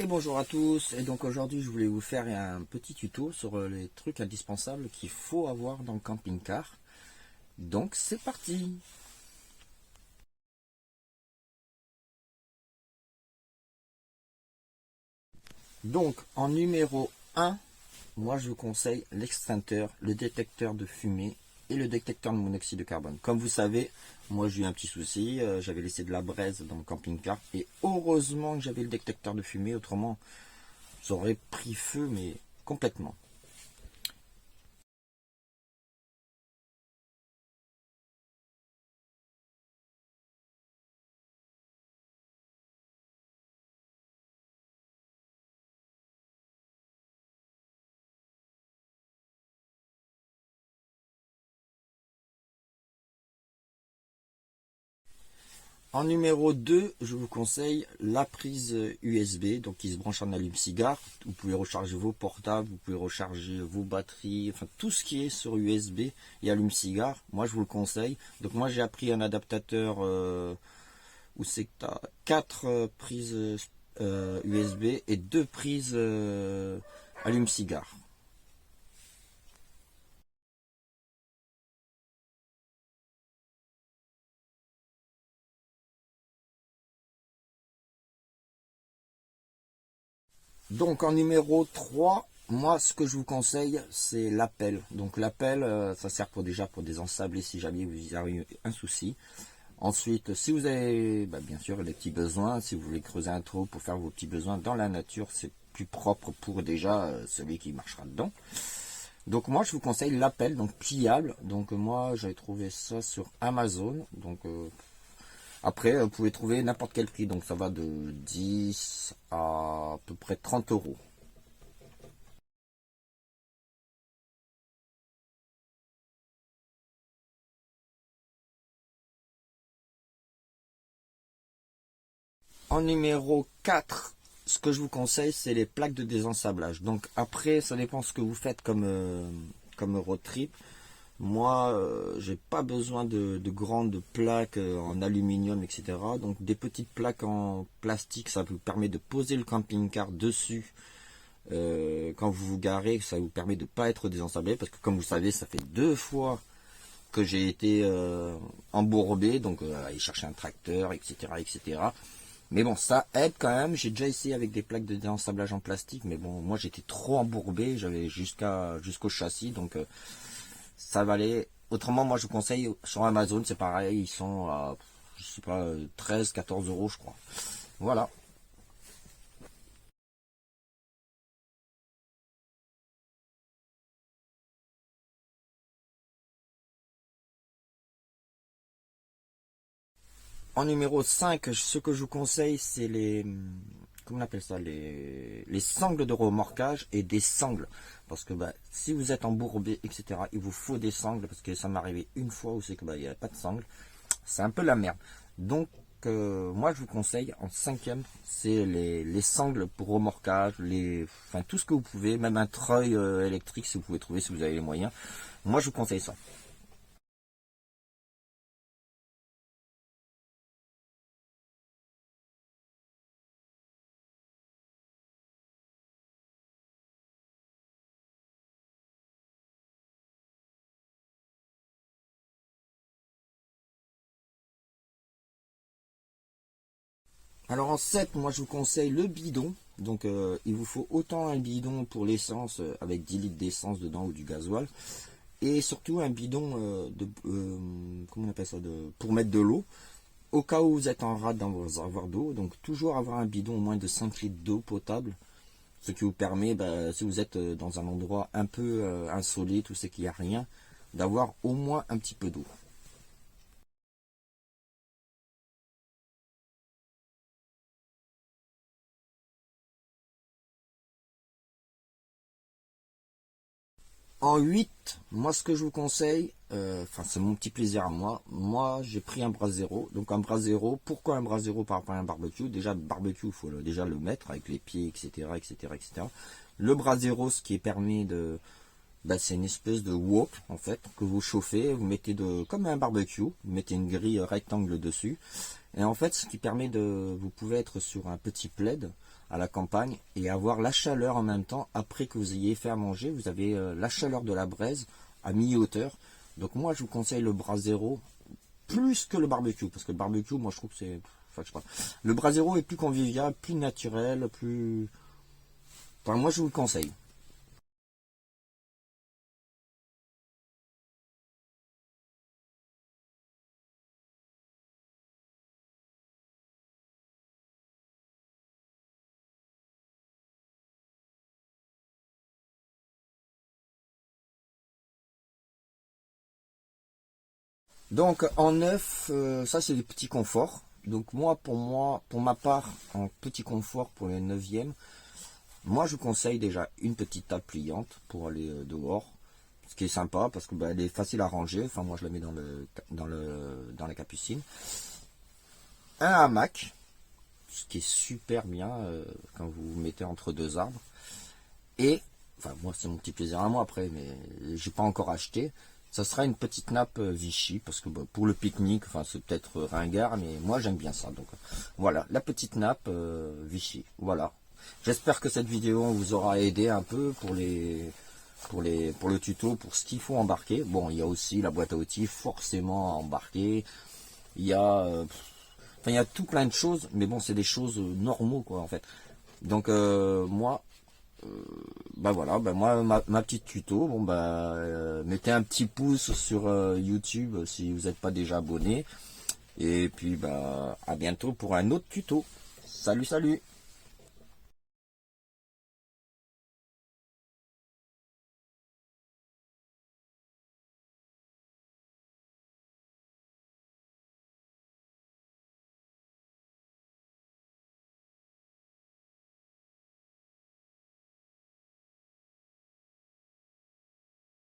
Et bonjour à tous, et donc aujourd'hui je voulais vous faire un petit tuto sur les trucs indispensables qu'il faut avoir dans le camping-car. Donc c'est parti. Donc en numéro un, moi je vous conseille l'extincteur, le détecteur de fumée et le détecteur de monoxyde de carbone. Comme vous savez, moi j'ai eu un petit souci, j'avais laissé de la braise dans le camping-car et heureusement que j'avais le détecteur de fumée, autrement ça aurait pris feu mais complètement. En numéro 2, je vous conseille la prise USB, donc qui se branche en allume-cigare. Vous pouvez recharger vos portables, vous pouvez recharger vos batteries, enfin tout ce qui est sur USB et allume-cigare. Moi, je vous le conseille. Donc moi, j'ai appris un adaptateur où c'est que tu as 4 prises USB et 2 prises allume-cigare. Donc en numéro 3, moi ce que je vous conseille c'est l'appel. Donc l'appel ça sert déjà pour des ensablés si jamais vous avez un souci. Ensuite si vous avez bien sûr les petits besoins, si vous voulez creuser un trou pour faire vos petits besoins dans la nature, c'est plus propre pour déjà celui qui marchera dedans. Donc moi je vous conseille l'appel, donc pliable. Donc moi j'avais trouvé ça sur Amazon. Donc après vous pouvez trouver n'importe quel prix. Donc ça va de 10 à peu près 30 euros. En numéro 4, ce que je vous conseille, c'est les plaques de désensablage. Donc après, ça dépend ce que vous faites comme road trip. Moi, j'ai pas besoin de grandes plaques en aluminium, etc. Donc des petites plaques en plastique, ça vous permet de poser le camping-car dessus quand vous vous garez. Ça vous permet de ne pas être désensablé. Parce que comme vous savez, ça fait 2 fois que j'ai été embourbé. Donc aller chercher un tracteur, etc. etc. Mais bon, ça aide quand même. J'ai déjà essayé avec des plaques de désensablage en plastique, mais bon, moi j'étais trop embourbé, j'avais jusqu'au châssis, donc ça valait. Autrement, moi je vous conseille sur Amazon, c'est pareil, ils sont à, je sais pas, 13, 14 euros, je crois. Voilà. En numéro 5, ce que je vous conseille, c'est comment on appelle ça, les sangles de remorquage et des sangles. Parce que si vous êtes embourbé, etc., il vous faut des sangles, parce que ça m'est arrivé une fois où c'est que il n'y a pas de sangles. C'est un peu la merde. Donc, moi, je vous conseille, en cinquième, c'est les sangles pour remorquage, enfin, tout ce que vous pouvez, même un treuil électrique, si vous pouvez trouver, si vous avez les moyens. Moi, je vous conseille ça. Alors, en 7, moi, je vous conseille le bidon. Donc, il vous faut autant un bidon pour l'essence, avec 10 litres d'essence dedans ou du gasoil, et surtout un bidon comment on appelle ça, pour mettre de l'eau. Au cas où vous êtes en rade dans vos réservoirs d'eau, donc toujours avoir un bidon au moins de 5 litres d'eau potable, ce qui vous permet, si vous êtes dans un endroit un peu insolite où c'est qu'il n'y a rien, d'avoir au moins un petit peu d'eau. En 8, moi ce que je vous conseille, enfin c'est mon petit plaisir à moi j'ai pris un brasero. Donc un brasero, pourquoi un brasero par rapport à un barbecue? Déjà le barbecue, il faut déjà le mettre avec les pieds, etc. etc. etc. Le brasero, ce qui permet bah, c'est une espèce de wok en fait que vous chauffez, vous mettez comme un barbecue, vous mettez une grille rectangle dessus, et en fait ce qui permet vous pouvez être sur un petit plaid à la campagne et avoir la chaleur en même temps. Après que vous ayez fait à manger, vous avez la chaleur de la braise à mi-hauteur. Donc moi je vous conseille le brasero plus que le barbecue, parce que le barbecue, moi je trouve que c'est, enfin, je sais pas, le brasero est plus convivial, plus naturel, plus, enfin moi je vous le conseille. Donc en neuf, ça c'est des petits conforts. Donc moi, pour ma part, en petit confort pour les neuvièmes, moi je vous conseille déjà une petite table pliante pour aller dehors. Ce qui est sympa parce que bah, elle est facile à ranger. Enfin moi je la mets dans la capucine. Un hamac, ce qui est super bien quand vous vous mettez entre deux arbres. Et, enfin moi c'est mon petit plaisir à moi après, mais j'ai pas encore acheté. Ça sera une petite nappe Vichy, parce que bah, pour le pique-nique, enfin c'est peut-être ringard, mais moi j'aime bien ça. Donc voilà, la petite nappe Vichy. Voilà. J'espère que cette vidéo vous aura aidé un peu pour le tuto, pour ce qu'il faut embarquer. Bon, il y a aussi la boîte à outils forcément à embarquer. Il y a, enfin il y a tout plein de choses, mais bon c'est des choses normaux quoi en fait. Donc moi bah voilà, bah moi ma petite tuto, bon bah mettez un petit pouce sur YouTube si vous n'êtes pas déjà abonné. Et puis bah à bientôt pour un autre tuto. Salut salut.